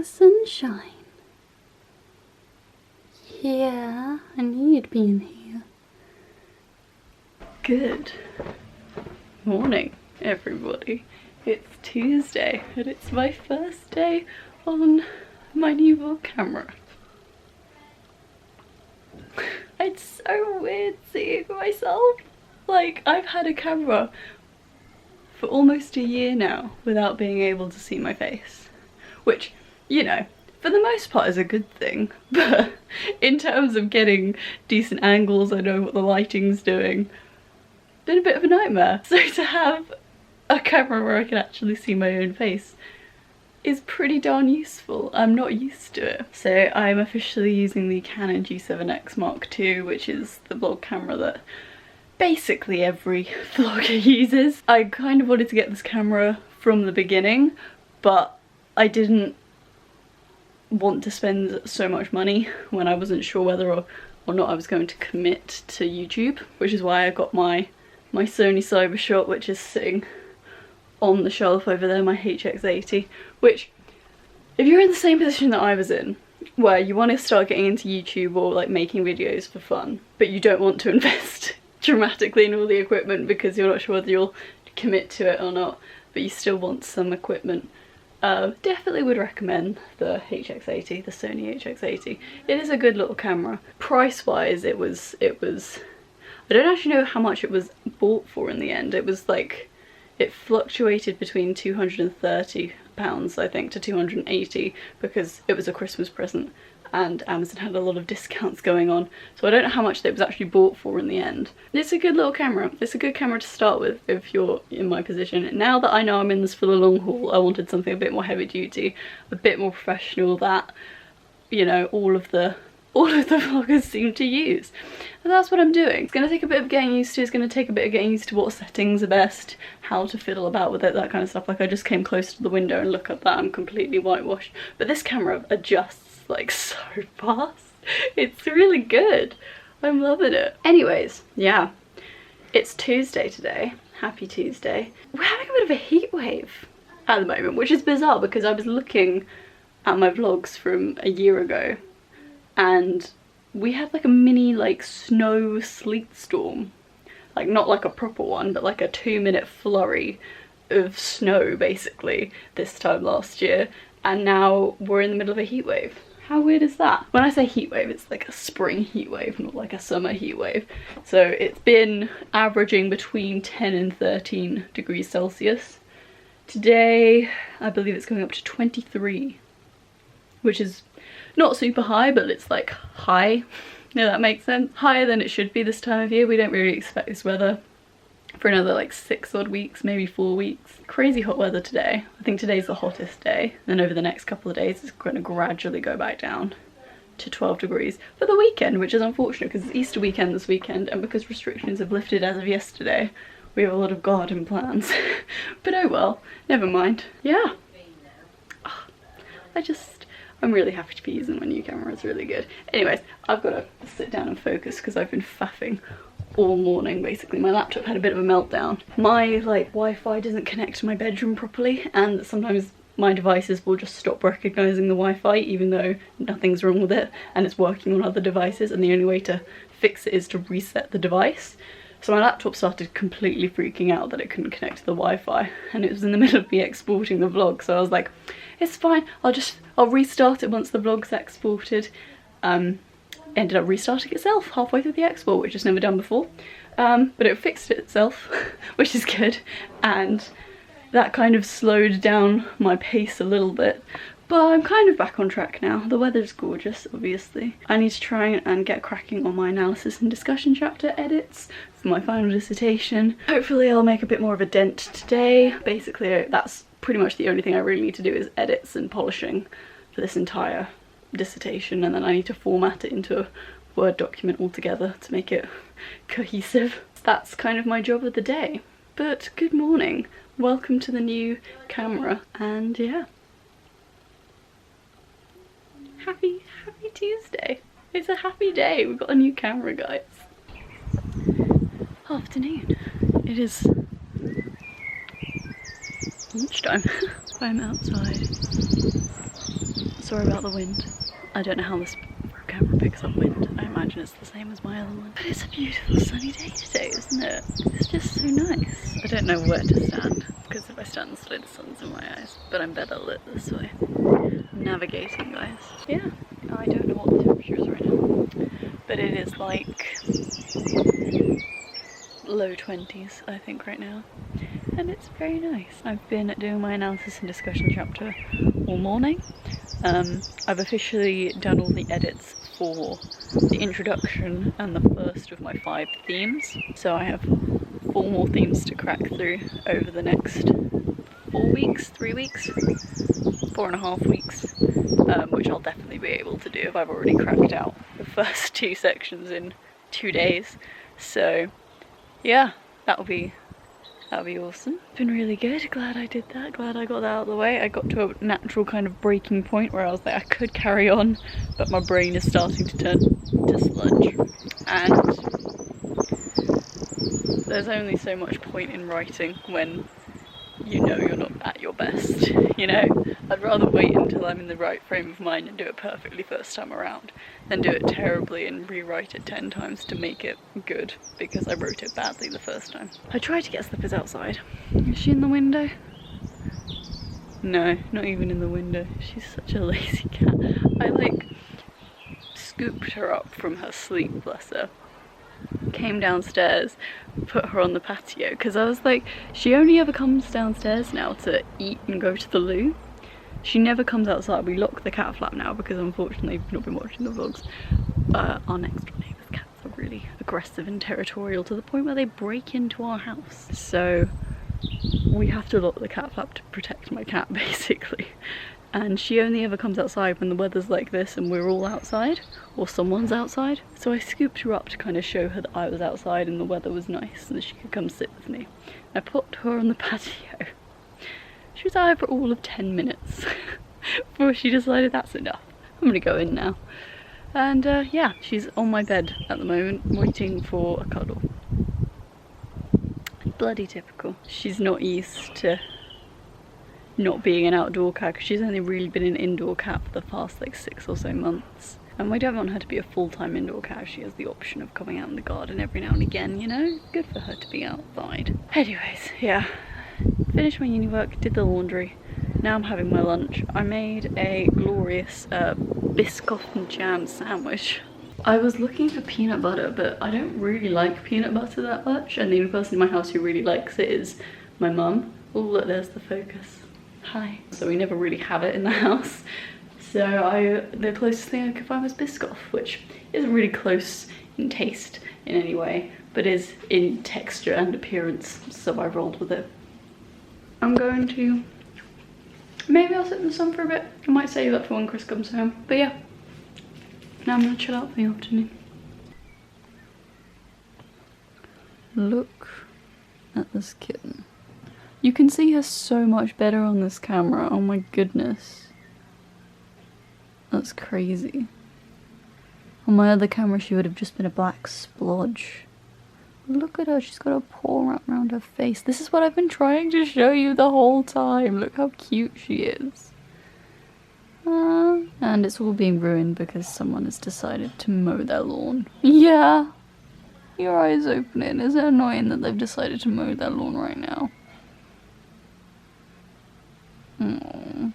the sunshine. Yeah, I knew you'd be in here. Good morning, everybody. It's Tuesday and it's my first day on my new vlog camera. It's so weird seeing myself. Like, I've had a camera for almost a year now without being able to see my face. Which, you know, for the most part is a good thing. But in terms of getting decent angles, I know what the lighting's doing. Been a bit of a nightmare. So to have a camera where I can actually see my own face is pretty darn useful. I'm not used to it. So I'm officially using the Canon G7X Mark II, which is the vlog camera that basically every vlogger uses. I kind of wanted to get this camera from the beginning, but I didn't want to spend so much money when I wasn't sure whether or not I was going to commit to YouTube, which is why I got my Sony Cybershot, which is sitting on the shelf over there, my HX80, which, if you're in the same position that I was in, where you want to start getting into YouTube or like making videos for fun, but you don't want to invest dramatically in all the equipment because you're not sure whether you'll commit to it or not, but you still want some equipment, definitely would recommend the HX80, the Sony HX80. It is a good little camera. Price wise, it was, I don't actually know how much it was bought for in the end. It was like, it fluctuated between £230 I think to 280 because it was a Christmas present and Amazon had a lot of discounts going on, so I don't know how much it was actually bought for in the end. It's a good little camera. It's a good camera to start with if you're in my position. Now that I know I'm in this for the long haul, I wanted something a bit more heavy duty, a bit more professional that, you know, all of the vloggers seem to use. And that's what I'm doing. It's going to take a bit of getting used to. It's going to take a bit of getting used to what settings are best, how to fiddle about with it, that kind of stuff. Like, I just came close to the window and look at that, I'm completely whitewashed. But this camera adjusts like so fast. It's really good. I'm loving it. Anyways, yeah, it's Tuesday today. Happy Tuesday. We're having a bit of a heat wave at the moment, which is bizarre because I was looking at my vlogs from a year ago and we had like a mini like snow sleet storm, like not like a proper one but like a 2-minute flurry of snow basically this time last year, and now we're in the middle of a heat wave. How weird is that? When I say heat wave, it's like a spring heat wave, not like a summer heat wave. So it's been averaging between 10 and 13 degrees Celsius. Today I believe it's going up to 23, which is not super high, but it's like high. No, that makes sense. Higher than it should be this time of year. We don't really expect this weather for another like 6 odd weeks, maybe 4 weeks. Crazy hot weather today. I think today's the hottest day. Then over the next couple of days it's going to gradually go back down to 12 degrees for the weekend, which is unfortunate because it's Easter weekend this weekend, and because restrictions have lifted as of yesterday, we have a lot of garden plans. But oh well, never mind. Yeah. Oh, I'm really happy to be using my new camera. It's really good. Anyways, I've got to sit down and focus because I've been faffing all morning basically. My laptop had a bit of a meltdown. My like Wi-Fi doesn't connect to my bedroom properly, and sometimes my devices will just stop recognizing the Wi-Fi even though nothing's wrong with it and it's working on other devices, and the only way to fix it is to reset the device. So my laptop started completely freaking out that it couldn't connect to the Wi-Fi, and it was in the middle of me exporting the vlog, so I was like, it's fine, I'll restart it once the vlog's exported. Ended up restarting itself halfway through the export, which is never done before, but it fixed it itself, which is good, and that kind of slowed down my pace a little bit, but I'm kind of back on track now. The weather's gorgeous, obviously. I need to try and get cracking on my analysis and discussion chapter edits for my final dissertation. Hopefully I'll make a bit more of a dent today. Basically that's pretty much the only thing I really need to do is edits and polishing for this entire dissertation, and then I need to format it into a Word document altogether to make it cohesive. That's kind of my job of the day. But good morning, welcome to the new camera, and yeah. Happy Tuesday. It's a happy day. We've got a new camera, guys. Afternoon. It is lunchtime. I'm outside Sorry about the wind. I don't know how this camera picks up wind. I imagine it's the same as my other one. But it's a beautiful sunny day today, isn't it? It's just so nice. I don't know where to stand, because if I stand this way, the sun's in my eyes. But I'm better lit this way. I'm navigating, guys. Yeah, I don't know what the temperature is right now. But it is like low 20s, I think, right now. And it's very nice. I've been doing my analysis and discussion chapter all morning. I've officially done all the edits for the introduction and the first of my 5 themes. So I have 4 more themes to crack through over the next 4 weeks, 3 weeks, 4.5 weeks, which I'll definitely be able to do if I've already cracked out the first 2 sections in 2 days. So yeah, that'll be awesome. It's been really good. Glad I did that. Glad I got that out of the way. I got to a natural kind of breaking point where I was like, I could carry on, but my brain is starting to turn to sludge. And there's only so much point in writing when you know you're not at your best, you know? I'd rather wait until I'm in the right frame of mind and do it perfectly first time around than do it terribly and rewrite it 10 times to make it good because I wrote it badly the first time. I tried to get Slippers outside. Is she in the window? No, not even in the window. She's such a lazy cat. I like scooped her up from her sleep, bless her. Came downstairs, put her on the patio because I was like, she only ever comes downstairs now to eat and go to the loo. She never comes outside. We lock the cat flap now because unfortunately you've not been watching the vlogs. Our next door neighbour's cats are really aggressive and territorial to the point where they break into our house. So we have to lock the cat flap to protect my cat basically. And she only ever comes outside when the weather's like this and we're all outside or someone's outside. So I scooped her up to kind of show her that I was outside and the weather was nice and that she could come sit with me. I put her on the patio. She was out there for all of 10 minutes before she decided that's enough. I'm gonna go in now. And yeah, she's on my bed at the moment waiting for a cuddle. Bloody typical. She's not used to not being an outdoor cat because she's only really been an indoor cat for the past like 6 or so months. And we don't want her to be a full-time indoor cat. She has the option of coming out in the garden every now and again, you know? Good for her to be outside. Anyways, yeah. Finished my uni work, did the laundry. Now I'm having my lunch. I made a glorious biscoff and jam sandwich. I was looking for peanut butter, but I don't really like peanut butter that much. And the only person in my house who really likes it is my mum. Oh look, there's the focus. Hi. So we never really have it in the house. So the closest thing I could find was biscoff, which isn't really close in taste in any way, but is in texture and appearance, so I rolled with it. I'm going to, maybe I'll sit in the sun for a bit. I might save that for when Chris comes home, but yeah. Now I'm gonna chill out for the afternoon. Look at this kitten. You can see her so much better on this camera, oh my goodness. That's crazy. On my other camera she would have just been a black splodge. Look at her, she's got a paw wrapped around her face. This is what I've been trying to show you the whole time. Look how cute she is. And it's all being ruined because someone has decided to mow their lawn. Yeah. Your eyes opening. Is it annoying that they've decided to mow their lawn right now? Aww.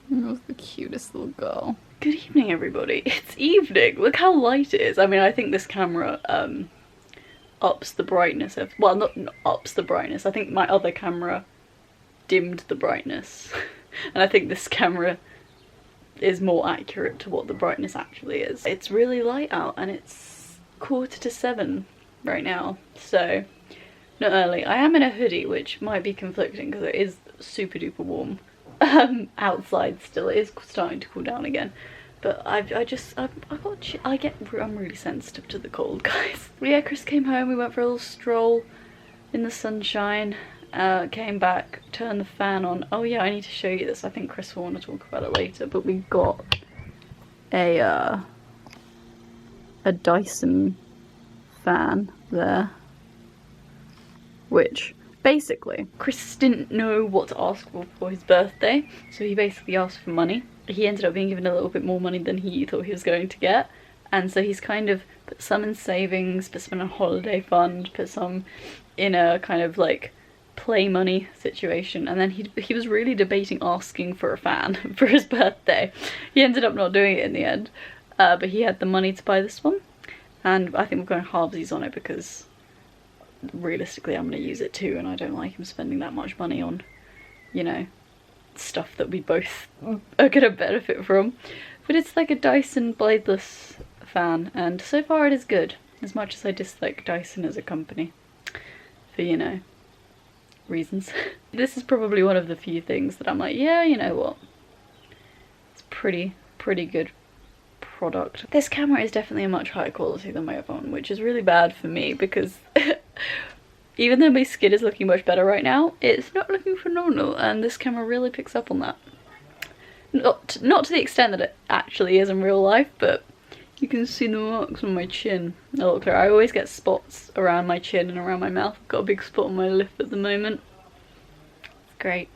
You're the cutest little girl. Good evening, everybody. It's evening. Look how light it is. I mean, I think this camera ups the brightness of, well, not ups the brightness. I think my other camera dimmed the brightness. And I think this camera is more accurate to what the brightness actually is. It's really light out and it's 7:15 right now. So, not early. I am in a hoodie, which might be conflicting because it is super duper warm. Outside still, it is starting to cool down again, but I'm really sensitive to the cold, guys. But yeah, Chris came home, we went for a little stroll in the sunshine, came back, turned the fan on. Oh yeah, I need to show you this. I think Chris will want to talk about it later, but we got a Dyson fan there, which basically Chris didn't know what to ask for his birthday, so he basically asked for money. he ended up being given a little bit more money than he thought he was going to get, and so he's kind of put some in savings, put some in a holiday fund, put some in a kind of like play money situation, and then he was really debating asking for a fan for his birthday. He ended up not doing it in the end, but he had the money to buy this one, and I think we're going halvesies on it because realistically I'm going to use it too, and I don't like him spending that much money on, you know, stuff that we both are going to benefit from. But it's like a Dyson bladeless fan, and so far it is good, as much as I dislike Dyson as a company for, you know, reasons. This is probably one of the few things that I'm like, yeah, you know what, it's pretty good product. This camera is definitely a much higher quality than my other one, which is really bad for me because even though my skin is looking much better right now, it's not looking phenomenal, and this camera really picks up on that. Not to the extent that it actually is in real life, but you can see the marks on my chin a lot clearer. I always get spots around my chin and around my mouth. I've got a big spot on my lip at the moment. It's great.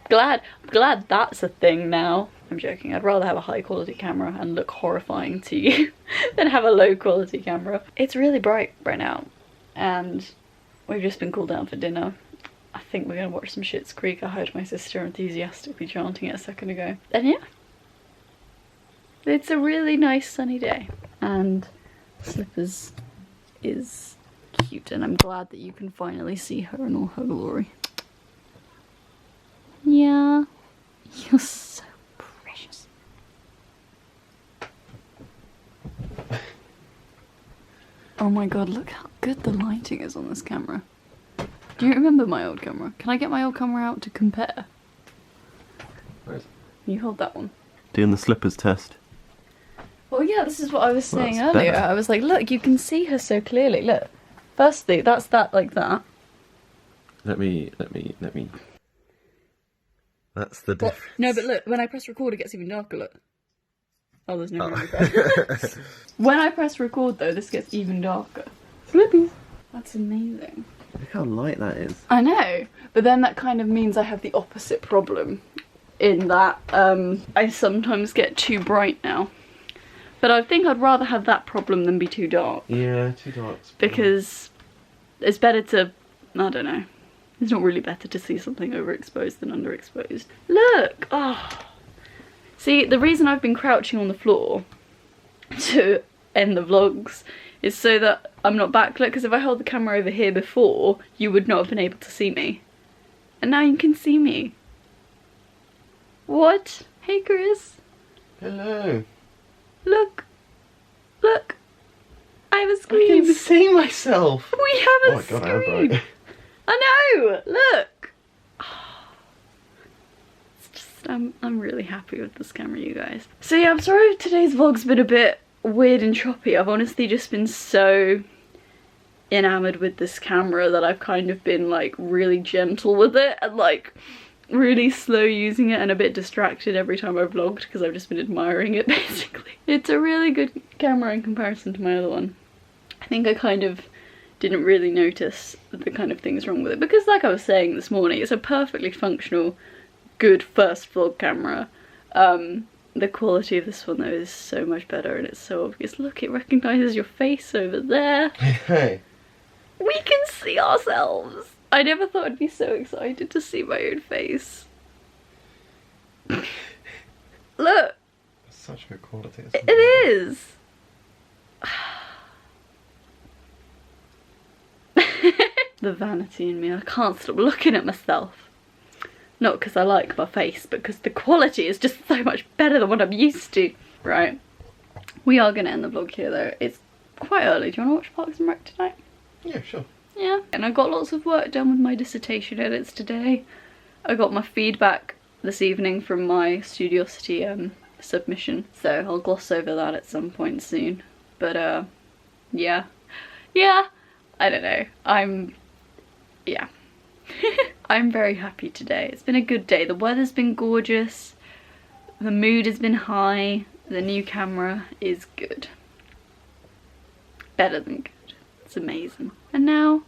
I'm glad that's a thing now. I'm joking. I'd rather have a high quality camera and look horrifying to you than have a low quality camera. It's really bright right now, and we've just been called down for dinner. I think we're gonna watch some Schitt's Creek. I heard my sister enthusiastically chanting it a second ago. And yeah, it's a really nice sunny day, and Slippers is cute, and I'm glad that you can finally see her in all her glory. Yeah, you're so precious. Oh my god, look how good the lighting is on this camera. Do you remember my old camera? Can I get my old camera out to compare? Where is it? You hold that one. Doing the Slippers test. Well, yeah, this is what I was saying That's earlier. better. I was like, look, you can see her so clearly. Look, firstly, that's that like that. Let me. That's the difference. No, but look, when I press record, it gets even darker. Look. Oh, there's no record. When I press record, though, this gets even darker. Flippies. That's amazing. Look how light that is. I know, but then that kind of means I have the opposite problem in that I sometimes get too bright now. But I think I'd rather have that problem than be too dark. Yeah, too dark. Because it's better to, I don't know, it's not really better to see something overexposed than underexposed. Look! Oh. See, the reason I've been crouching on the floor to end the vlogs is so that I'm not backlit, because if I held the camera over here before, you would not have been able to see me. And now you can see me. What? Hey, Chris. Hello. Look. Look. I have a screen. I can see myself. We have a God, screen. I'm I know. Look. It's just, I'm really happy with this camera, you guys. So yeah, I'm sorry if today's vlog's been a bit weird and choppy. I've honestly just been so enamored with this camera that I've kind of been like really gentle with it and like really slow using it and a bit distracted every time I've vlogged because I've just been admiring it basically. It's a really good camera in comparison to my other one. I think I kind of didn't really notice the kind of things wrong with it because, like I was saying this morning, it's a perfectly functional, good first vlog camera. The quality of this one though is so much better and it's so obvious. Look, it recognises your face over there. Hey. We can see ourselves. I never thought I'd be so excited to see my own face. Look. It's such good quality. It is. The vanity in me. I can't stop looking at myself. Not because I like my face, but because the quality is just so much better than what I'm used to. Right. We are going to end the vlog here though. It's quite early. Do you want to watch Parks and Rec tonight? Yeah, sure. Yeah. And I got lots of work done with my dissertation edits today. I got my feedback this evening from my Studiosity submission. So I'll gloss over that at some point soon. But yeah. Yeah. I don't know. Yeah. I'm very happy today. It's been a good day. The weather's been gorgeous. The mood has been high. The new camera is good. Better than good. It's amazing. And now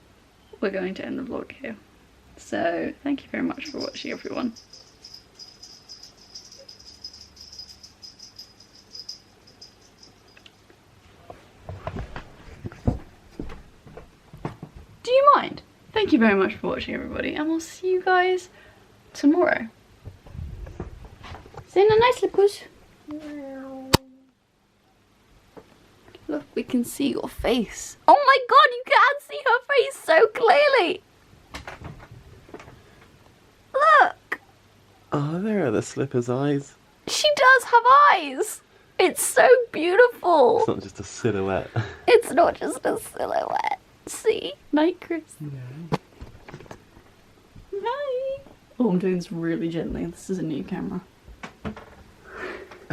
we're going to end the vlog here. So thank you very much for watching, everyone. Thank you very much for watching, everybody, and we'll see you guys tomorrow. Say a nice slippers. Look, we can see your face. Oh my god, you can see her face so clearly. Look. Oh, there are the slipper's eyes. She does have eyes. It's so beautiful. It's not just a silhouette. It's not just a silhouette. See? Night, Chris. Yeah. Night. Oh, I'm doing this really gently. This is a new camera.